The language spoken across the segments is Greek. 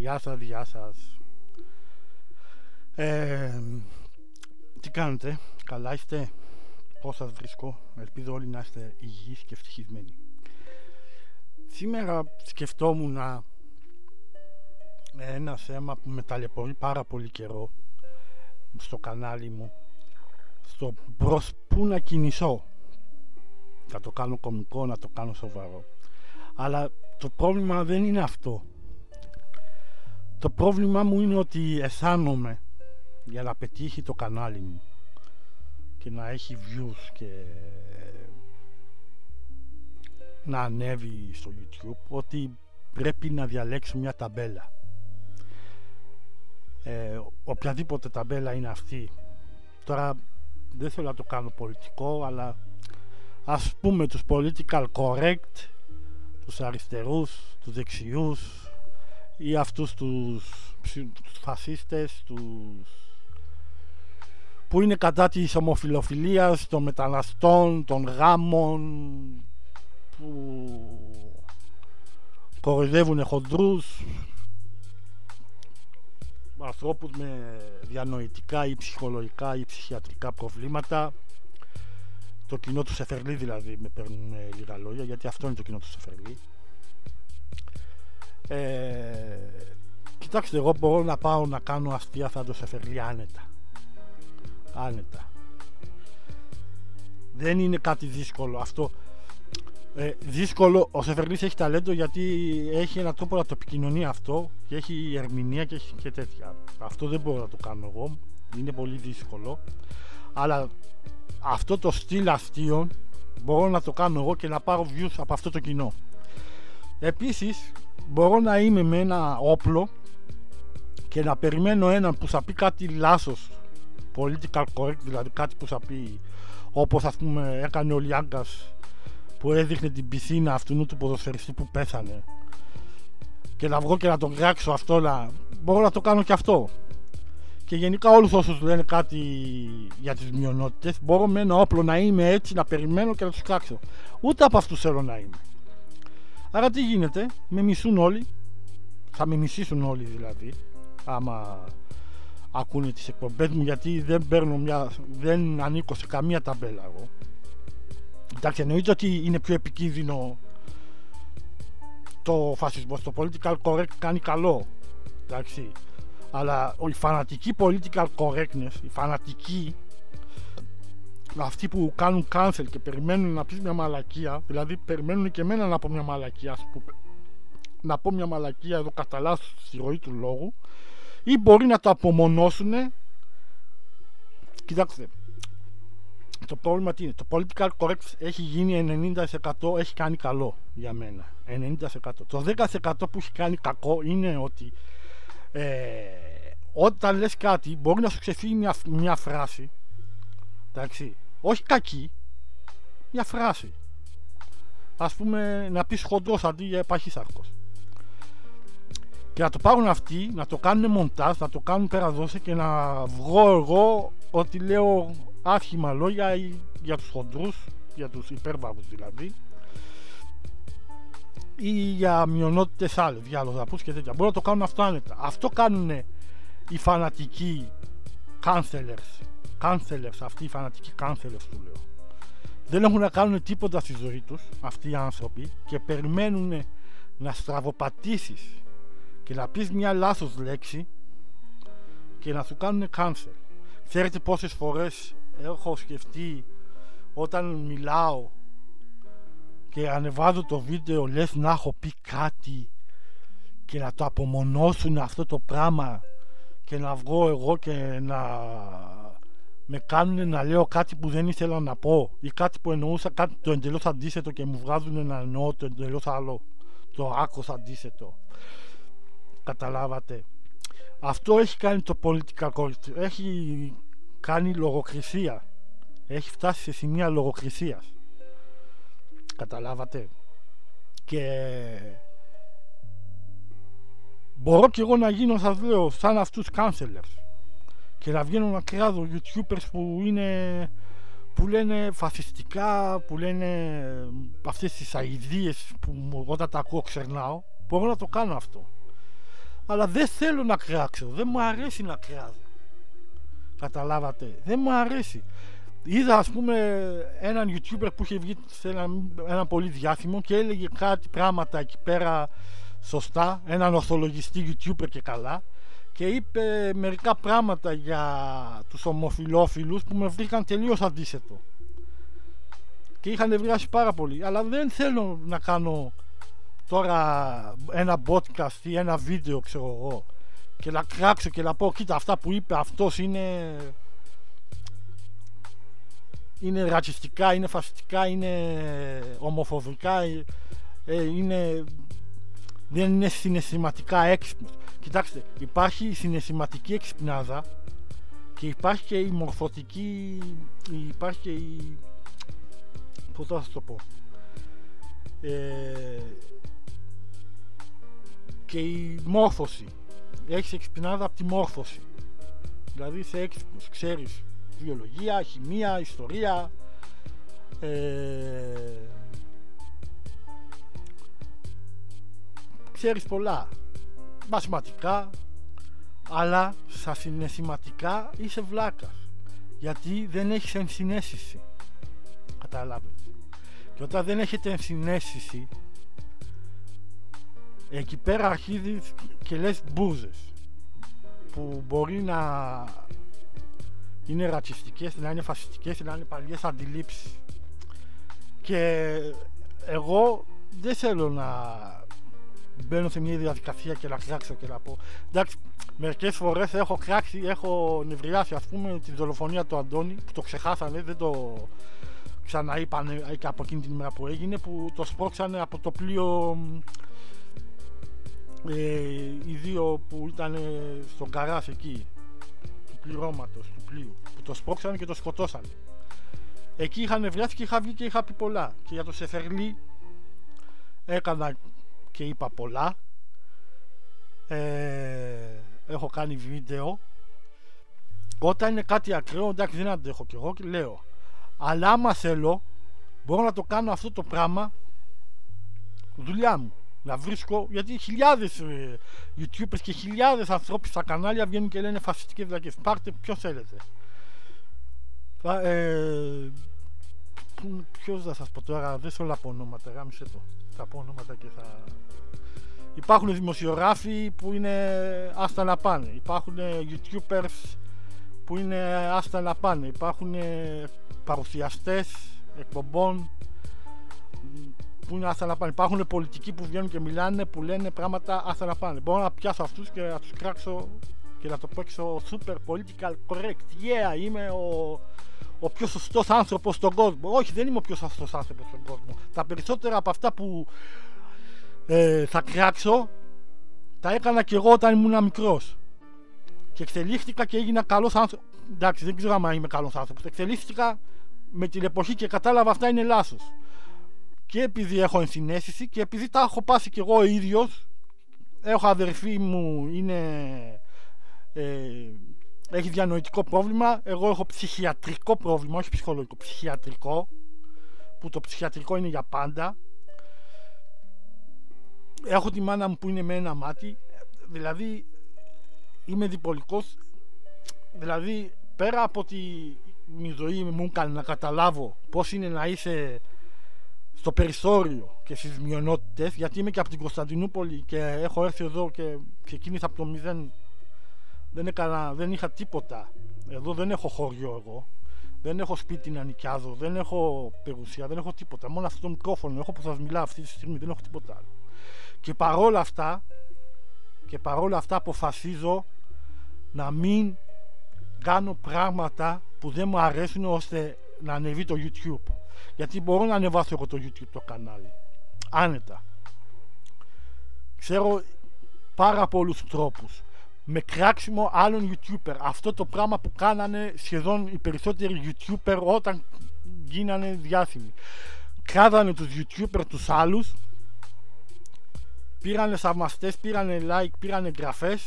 Γεια σας, γεια σας. Τι κάνετε, καλά είστε, πώς σας βρίσκω? Ελπίζω όλοι να είστε υγιείς και ευτυχισμένοι. Σήμερα σκεφτόμουν ένα θέμα που με ταλαιπωρεί πάρα πολύ καιρό στο κανάλι μου, στο προς πού να κινηθώ. Να το κάνω κωμικό, να το κάνω σοβαρό. Αλλά το πρόβλημα δεν είναι αυτό. Το πρόβλημα μου είναι ότι αισθάνομαι για να πετύχει το κανάλι μου και να έχει views και να ανέβει στο YouTube, ότι πρέπει να διαλέξω μια ταμπέλα. Οποιαδήποτε ταμπέλα είναι αυτή. Τώρα δεν θέλω να το κάνω πολιτικό, αλλά ας πούμε τους political correct, τους αριστερούς, τους δεξιούς, ή αυτούς τους φασίστες, που είναι κατά της ομοφιλοφιλίας, των μεταναστών, των γάμων, που κοροϊδεύουν χοντρούς, ανθρώπους με διανοητικά ή ψυχολογικά ή ψυχιατρικά προβλήματα. Το κοινό του Σεφερλί δηλαδή, με παίρνουν λίγα λόγια, γιατί αυτό είναι το κοινό του Σεφερλί. Κοιτάξτε, εγώ μπορώ να πάω να κάνω αστεία σαν το Σεφερλί άνετα. Δεν είναι κάτι δύσκολο αυτό. Δύσκολο, ο Σεφερλής έχει ταλέντο, γιατί έχει έναν τρόπο να το επικοινωνεί αυτό και έχει ερμηνεία και έχει και τέτοια. Αυτό δεν μπορώ να το κάνω εγώ, είναι πολύ δύσκολο. Αλλά αυτό το στυλ αστείων μπορώ να το κάνω εγώ και να πάρω views από αυτό το κοινό. Επίσης μπορώ να είμαι με ένα όπλο και να περιμένω έναν που θα πει κάτι λάθος, political correct, δηλαδή κάτι που θα πει, όπως ας πούμε έκανε ο Λιάγκας που έδειχνε την πισίνα αυτού του ποδοσφαιριστή που πέθανε, και να βγω και να τον κράξω αυτό. Μπορώ να το κάνω και αυτό. Και γενικά όλους όσους λένε κάτι για τις μειονότητες, μπορώ με ένα όπλο να είμαι έτσι, να περιμένω και να τους κράξω. Ούτε από αυτούς θέλω να είμαι. Άρα τι γίνεται? Με μισούν όλοι. Θα με μισήσουν όλοι δηλαδή, άμα ακούνε τις εκπομπές μου, γιατί δεν ανήκω σε καμία ταμπέλα εγώ. Εντάξει, εννοείται ότι είναι πιο επικίνδυνο το φασισμό. Το political correct κάνει καλό, εντάξει, αλλά οι φανατικοί political correctness, οι φανατικοί, αυτοί που κάνουν cancel και περιμένουν να πεις μια μαλακία, δηλαδή περιμένουν και εμένα να πω μια μαλακία, να πω μια μαλακία εδώ κατά λάθος στη ροή του λόγου, ή μπορεί να το απομονώσουν. Κοιτάξτε, το πρόβλημα τι είναι? Το political correct έχει γίνει 90%, έχει κάνει καλό για μένα, 90%. Το 10% που έχει κάνει κακό είναι ότι όταν λες κάτι μπορεί να σου ξεφύγει μια φράση, εντάξει, όχι κακή, μια φράση. Ας πούμε να πεις χοντρός αντί για παχύσαρκος, και να το πάρουν αυτοί, να το κάνουν μοντάζ, να το κάνουν πέρα και να βγω εγώ ότι λέω άσχημα λόγια για τους χοντρούς, για τους υπέρβαρους δηλαδή, ή για μειονότητες άλλες, για αλλοδαπούς και τέτοια. Μπορούν να το κάνουν αυτό άνετα. Αυτό κάνουν οι φανατικοί cancelers, αυτοί οι φανατικοί cancelers του λέω. Δεν έχουν να κάνουν τίποτα στη ζωή τους αυτοί οι άνθρωποι και περιμένουν να στραβοπατήσεις και να πεις μια λάθος λέξη και να σου κάνουν cancel. Ξέρετε πόσες φορές έχω σκεφτεί όταν μιλάω και ανεβάζω το βίντεο, λες να έχω πει κάτι και να το απομονώσουν αυτό το πράγμα και να βγω εγώ και να με κάνουν να λέω κάτι που δεν ήθελα να πω, ή κάτι που εννοούσα κάτι το εντελώς αντίθετο και μου βγάζουν να εννοώ το εντελώς άλλο, το άκρος αντίθετο. Καταλάβατε? Αυτό έχει κάνει το political correct, έχει κάνει λογοκρισία, έχει φτάσει σε σημεία λογοκρισίας. Καταλάβατε? Και μπορώ και εγώ να γίνω, σας λέω, σαν αυτούς cancelers και να βγαίνω να κράζω youtubers που λένε φασιστικά, που λένε αυτές τις αηδίες που όταν τα ακούω ξερνάω. Μπορώ να το κάνω αυτό. Αλλά δεν θέλω να κράξω, δεν μου αρέσει να κράζω. Καταλάβατε, δεν μου αρέσει. Είδα ας πούμε έναν YouTuber που είχε βγει σε ένα πολύ διάσημο και έλεγε κάτι πράγματα εκεί πέρα σωστά, έναν ορθολογιστή YouTuber και καλά, και είπε μερικά πράγματα για τους ομοφυλόφιλους που με βρήκαν τελείως αντίθετο και είχαν νευριάσει πάρα πολύ. Αλλά δεν θέλω να κάνω τώρα ένα podcast ή ένα βίντεο, ξέρω εγώ, και να κράξω και να πω κοίτα αυτά που είπε αυτός είναι ρατσιστικά, είναι φασιστικά, είναι ομοφοβικά, δεν είναι συναισθηματικά έξυπνος. Κοιτάξτε, υπάρχει η συναισθηματική εξυπνάδα και υπάρχει και η μορφωτική, υπάρχει και η, πώς θα σας το πω, και η μόρφωση. Έχεις εξυπνάδα από τη μόρφωση, δηλαδή είσαι έξυπνος, ξέρεις βιολογία, χημεία, ιστορία, ξέρεις πολλά, μαθηματικά, αλλά στα συναισθηματικά είσαι βλάκας, γιατί δεν έχεις ενσυναίσθηση. Καταλάβες. Και όταν δεν έχετε ενσυναίσθηση, εκεί πέρα αρχίζεις και λες μπούζες που μπορεί να είναι ρατσιστικές, να είναι φασιστικές, να είναι παλιές αντιλήψεις. Και εγώ δεν θέλω να μπαίνω σε μια διαδικασία και να κράξω και να πω. Εντάξει, μερικές φορές έχω κράξει, έχω νευριάσει, ας πούμε τη δολοφονία του Αντώνη, που το ξεχάσανε, δεν το ξαναείπανε και από εκείνη την ημέρα που έγινε, που το σπρώξανε από το πλοίο, οι δύο που ήταν στον καράζ εκεί του πληρώματος, του πλοίου, που το σπρώξανε και το σκοτώσανε. Εκεί είχα νευριάσει και είχα βγει και είχα πει πολλά. Και για το Σεφερλί έκανα και είπα πολλά. Έχω κάνει βίντεο. Όταν είναι κάτι ακραίο, εντάξει, δεν αντέχω κι εγώ και λέω. Αλλά άμα θέλω, μπορώ να το κάνω αυτό το πράγμα δουλειά μου. Να βρίσκω, γιατί χιλιάδες YouTubers και χιλιάδες ανθρώποι στα κανάλια βγαίνουν και λένε φασιστικές βλακίες. Πάρτε ποιο θέλετε. Ποιος θα σας πω τώρα, δεν θέλω να πω όνόματα, γάμισε το. Θα πω ονόματα και θα... Υπάρχουν δημοσιογράφοι που είναι άστα να πάνε. Υπάρχουν YouTubers που είναι άστα να πάνε. Υπάρχουν παρουσιαστές εκπομπών που είναι άστα να πάνε. Υπάρχουν πολιτικοί που βγαίνουν και μιλάνε, που λένε πράγματα άστα να πάνε. Μπορώ να πιάσω αυτούς και να τους κράξω και να το παίξω super political correct. Yeah, είμαι ο πιο σωστός άνθρωπος στον κόσμο. Όχι, δεν είμαι ο πιο σωστός άνθρωπος στον κόσμο. Τα περισσότερα από αυτά που θα κράξω τα έκανα και εγώ όταν ήμουν μικρός. Και εξελίχθηκα και έγινα καλός άνθρωπος. Εντάξει, δεν ξέρω αν είμαι καλός άνθρωπος. Εξελίχθηκα με την εποχή και κατάλαβα αυτά είναι λάθος. Και επειδή έχω ενσυναίσθηση και επειδή τα έχω πάσει και εγώ ο ίδιος. Έχω αδερφή μου, έχει διανοητικό πρόβλημα. Εγώ έχω ψυχιατρικό πρόβλημα, όχι ψυχολογικό, ψυχιατρικό. Που το ψυχιατρικό είναι για πάντα. Έχω τη μάνα μου που είναι με ένα μάτι. Δηλαδή είμαι διπολικός. Δηλαδή πέρα από ότι η ζωή μου έκανε να καταλάβω πώς είναι να είσαι στο περιθώριο και στις μειονότητες, γιατί είμαι και από την Κωνσταντινούπολη και έχω έρθει εδώ και ξεκίνησα από το μηδέν. Δεν είχα τίποτα. Εδώ δεν έχω χωριό εγώ. Δεν έχω σπίτι να νοικιάζω. Δεν έχω περιουσία. Δεν έχω τίποτα. Μόνο αυτό το μικρόφωνο έχω που σας μιλάω αυτή τη στιγμή. Δεν έχω τίποτα άλλο. Και παρόλα αυτά αποφασίζω να μην κάνω πράγματα που δεν μου αρέσουν ώστε να ανεβεί το YouTube. Γιατί μπορώ να ανεβάσω εγώ το YouTube το κανάλι άνετα. Ξέρω πάρα πολλούς τρόπους. Με κράξιμο άλλων YouTuber. Αυτό το πράγμα που κάνανε σχεδόν οι περισσότεροι YouTuber όταν γίνανε διάσημοι. Κράδανε τους YouTuber τους άλλους, πήρανε θαυμαστές, πήρανε like, πήρανε εγγραφές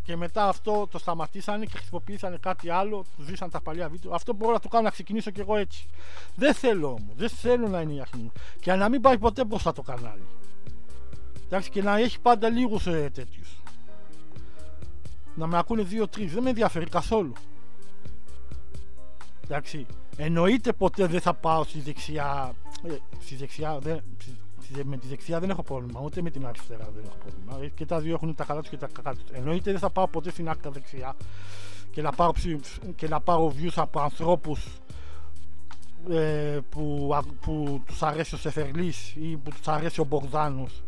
και μετά αυτό το σταματήσανε και χρησιμοποιήσανε κάτι άλλο, τους ζήσαν τα παλιά βίντεο. Αυτό μπορώ να το κάνω, να ξεκινήσω κι εγώ έτσι. Δεν θέλω όμως, δεν θέλω να είναι η αρχή μου και να μην πάει ποτέ μπροστά το κανάλι. Εντάξει, και να έχει πάντα λίγους τέτοιους. να με ακούνε 2-3, δεν με ενδιαφέρει καθόλου. Εντάξει, εννοείται ποτέ δεν θα πάω στη δεξιά, με τη δεξιά δεν έχω πρόβλημα, ούτε με την αριστερά δεν έχω πρόβλημα, και τα δύο έχουν τα καλά τους και τα κακά τους. Εννοείται δεν θα πάω ποτέ στην άκρα δεξιά και να πάρω views από ανθρώπους που τους αρέσει ο Σεφερλής ή που τους αρέσει ο Μπογδάνος.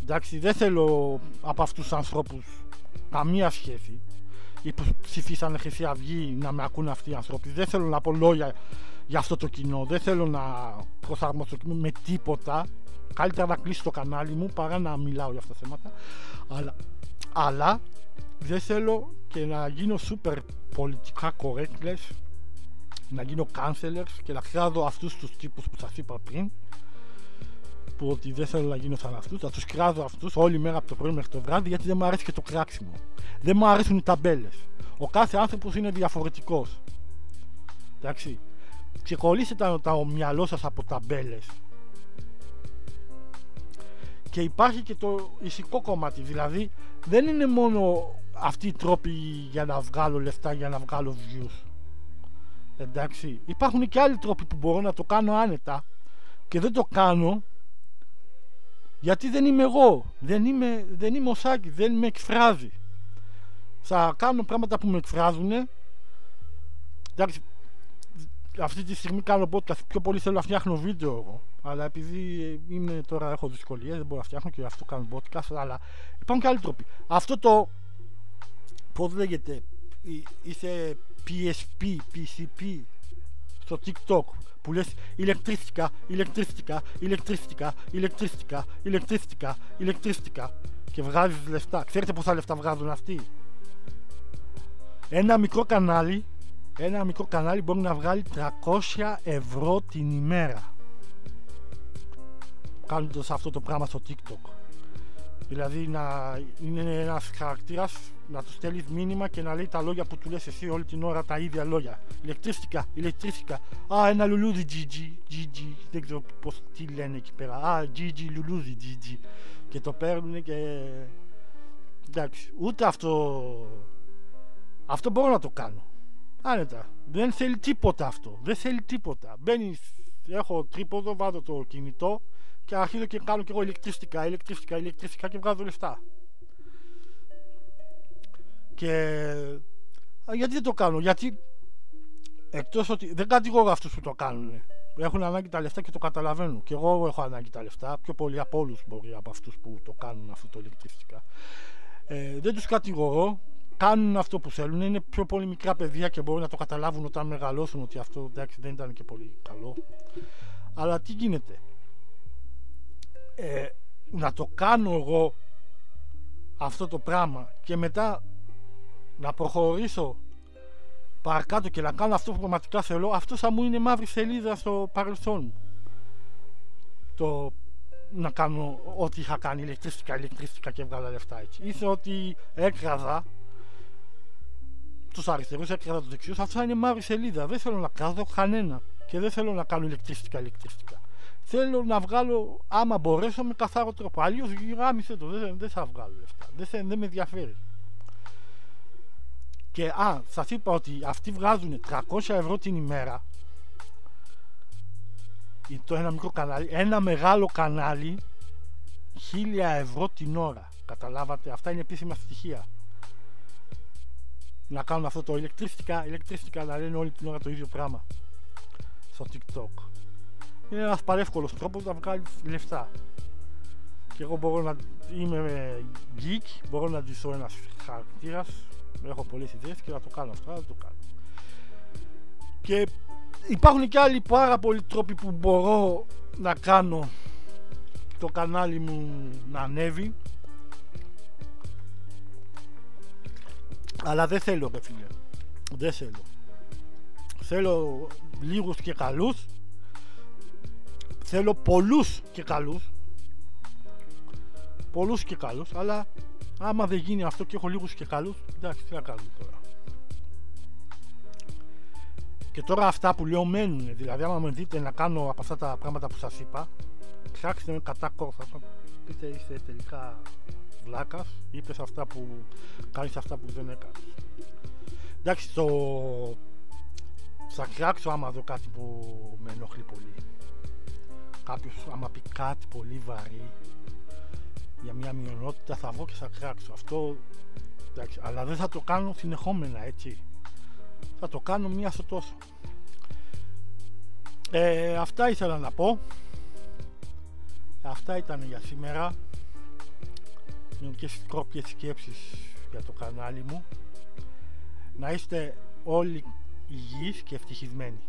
Εντάξει, δεν θέλω από αυτούς τους ανθρώπους καμία σχέση, ή που ψηφίσανε Χρυσή Αυγή να με ακούν αυτοί οι άνθρωποι. Δεν θέλω να πω λόγια για αυτό το κοινό, δεν θέλω να προσαρμόσω το κοινό με τίποτα. Καλύτερα να κλείσω το κανάλι μου παρά να μιλάω για αυτά τα θέματα, αλλά δεν θέλω και να γίνω super πολιτικά correctless, να γίνω cancelers και να κράδω αυτούς τους τύπους που σας είπα πριν, που ότι δεν θέλω να γίνω σαν αυτούς. Θα τους κράδω αυτούς όλη μέρα από το πρωί μέχρι το βράδυ, γιατί δεν μου αρέσει και το κράξιμο. Δεν μου αρέσουν οι ταμπέλες. Ο κάθε άνθρωπος είναι διαφορετικός. Εντάξει, ξεκολλήστε το μυαλό σας από ταμπέλες. Και υπάρχει και το ηθικό κομμάτι, δηλαδή δεν είναι μόνο αυτοί οι τρόποι για να βγάλω λεφτά, για να βγάλω views. Εντάξει, υπάρχουν και άλλοι τρόποι που μπορώ να το κάνω άνετα και δεν το κάνω γιατί δεν είμαι εγώ, δεν είμαι ο Σάκης, δεν με εκφράζει. Θα κάνω πράγματα που με εκφράζουν. Εντάξει, αυτή τη στιγμή κάνω podcast, πιο πολύ θέλω να φτιάχνω βίντεο εγώ, αλλά επειδή τώρα έχω δυσκολίες δεν μπορώ να φτιάχνω και αυτό κάνω podcast, αλλά υπάρχουν και άλλοι τρόποι. Αυτό το, πώς λέγεται, είσαι PSP, PCP στο TikTok που λες ηλεκτριστικά και βγάζεις λεφτά. Ξέρετε πόσα λεφτά βγάζουν αυτοί? Ένα μικρό κανάλι μπορεί να βγάλει 300 ευρώ την ημέρα κάνοντας αυτό το πράγμα στο TikTok. Δηλαδή να είναι ένας χαρακτήρας, να του στέλνεις μήνυμα και να λέει τα λόγια που του λες εσύ όλη την ώρα, τα ίδια λόγια. Ηλεκτριστικά. Α, ένα λουλούδι GG. Δεν ξέρω τι λένε εκεί πέρα. Α, GG, λουλούδι GG. Και το παίρνουν και... εντάξει, ούτε αυτό μπορώ να το κάνω. Άνετα. Δεν θέλει τίποτα αυτό. Δεν θέλει τίποτα. Μπαίνεις, έχω τρίποδο, βάζω το κινητό και αρχίζω και κάνω και εγώ ηλεκτριστικά και βγάζω λεφτά. Και γιατί δεν το κάνω? Γιατί εκτός ότι δεν κατηγορώ αυτούς που το κάνουν, έχουν ανάγκη τα λεφτά και το καταλαβαίνω. Και εγώ έχω ανάγκη τα λεφτά, πιο πολύ από όλους μπορεί, από αυτούς που το κάνουν αυτό το ηλεκτριστικά. Δεν τους κατηγορώ, κάνουν αυτό που θέλουν, είναι πιο πολύ μικρά παιδιά και μπορούν να το καταλάβουν όταν μεγαλώσουν ότι αυτό εντάξει δεν ήταν και πολύ καλό. Αλλά τι γίνεται? Να το κάνω εγώ αυτό το πράγμα και μετά να προχωρήσω παρακάτω και να κάνω αυτό που πραγματικά θέλω, αυτό θα μου είναι μαύρη σελίδα στο παρελθόν μου. Το να κάνω ό,τι είχα κάνει ηλεκτριστικά και βγάλα λεφτά έτσι. Ήρθε ότι έκραζα τους αριστερούς, έκραζα τους δεξιούς, αυτό θα είναι μαύρη σελίδα. Δεν θέλω να κράζω κανένα και δεν θέλω να κάνω ηλεκτριστικά. Θέλω να βγάλω, άμα μπορέσω, με καθαρό τρόπο. Αλλιώς γάμισε το, δεν θα βγάλω λεφτά. Δεν με ενδιαφέρει. Και σας είπα ότι αυτοί βγάζουν 300 ευρώ την ημέρα. Το ένα μικρό κανάλι, ένα μεγάλο κανάλι 1000 ευρώ την ώρα. Καταλάβατε, αυτά είναι επίσημα στοιχεία. Να κάνουν αυτό το ηλεκτριστικά, να λένε όλη την ώρα το ίδιο πράγμα στο TikTok. Είναι ένας παρεύκολος τρόπος να βγάλεις λεφτά. Και εγώ μπορώ να είμαι geek, μπορώ να ντυσώ ένας χαρακτήρας, έχω πολλές ιδέες και να το κάνω αυτό, να το κάνω. Και υπάρχουν και άλλοι πάρα πολλοί τρόποι που μπορώ να κάνω το κανάλι μου να ανέβει. Αλλά δεν θέλω, ρε φίλε. Δεν θέλω. Θέλω λίγους και καλούς. Θέλω πολλούς και καλούς. Αλλά άμα δεν γίνει αυτό και έχω λίγους και καλούς, εντάξει, τι να κάνουμε τώρα. Και τώρα αυτά που λέω μένουν. Δηλαδή άμα με δείτε να κάνω από αυτά τα πράγματα που σας είπα, ψάξτε με κατά κόρφα. Πείτε είστε τελικά βλάκας, είπες αυτά που κάνεις, αυτά που δεν έκανες. Εντάξει, θα κράξω άμα δω κάτι που με ενοχλεί πολύ. Κάποιος άμα πει κάτι πολύ βαρύ για μια μειονότητα, θα βγω και θα κράξω. Αυτό, εντάξει, αλλά δεν θα το κάνω συνεχόμενα, έτσι. Θα το κάνω μία στο τόσο. Αυτά ήθελα να Αυτά ήταν για σήμερα. Μερικές σκόπιες σκέψεις για το κανάλι μου. Να είστε όλοι υγιείς και ευτυχισμένοι.